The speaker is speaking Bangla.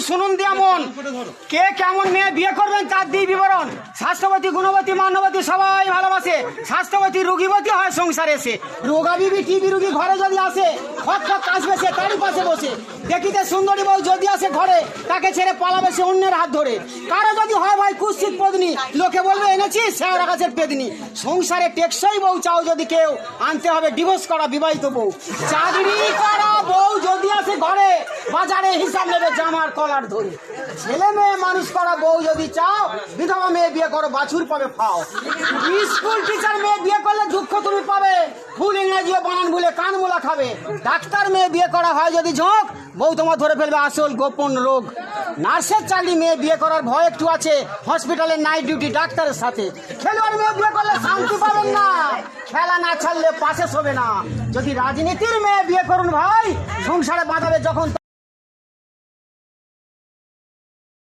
শুনুন দিয়া মন, কে কেমন মেয়ে বিয়ে করবেন তার দিয়ে বিবরণ। স্বাস্থ্যবতী, গুণবতী, মান্যবতী সবাই ভালোবাসে। স্বাস্থ্যবতী রুগীবতী হয় সংসারে এসে। রোগা বিবি টিবি রুগী ঘরে যদি আসে, খট খট আসবে সে তারই পাশে বসে। দেখিতে সুন্দরী বউ যদি আসে ঘরে, তাকে ছেড়ে পালাবে সে অন্যের হাত ধরে। কারো যদি হয় ভাই কুৎসিত পত্নী, লোকে বলবে এনেছি শেওড়া গাছের পেদনি। সংসারে টেকসই বউ চাও যদি কেউ, আনতে হবে ডিভোর্স করা বিবাহিত বউ। চাকরি করা বউ যদি আসে ঘরে, বাজারে হিসাব নেবে জামার কলার ধরে। ছেলে মেয়ে মানুষ করা বউ যদি চাও, বিধবা মেয়ে বিয়ে করো বাছুর পাবে ফাও। স্কুল টিচার মেয়ে বিয়ে করলে দুঃখ তুমি পাবে, ফুল ইংরেজিও বানান ভুলে কান মোলা খাবে। ডাক্তার মেয়ে বিয়ে করা হয় যদি ঝোঁক, বউ তোমার ধরে ফেলবে আসল গোপন রোগ। নার্সের চাকরি মেয়ে বিয়ে করার ভয় একটু আছে, হসপিটালের নাইট ডিউটি ডাক্তারের সাথে। খেলোয়াড় মেয়ে বিয়ে করলে শান্তি পাবেন না, খেলা না ছাড়লে পাশে শোবে না। যদি রাজনীতির মেয়ে বিয়ে করুন ভাই, সংসারে বাঁধাবে যখন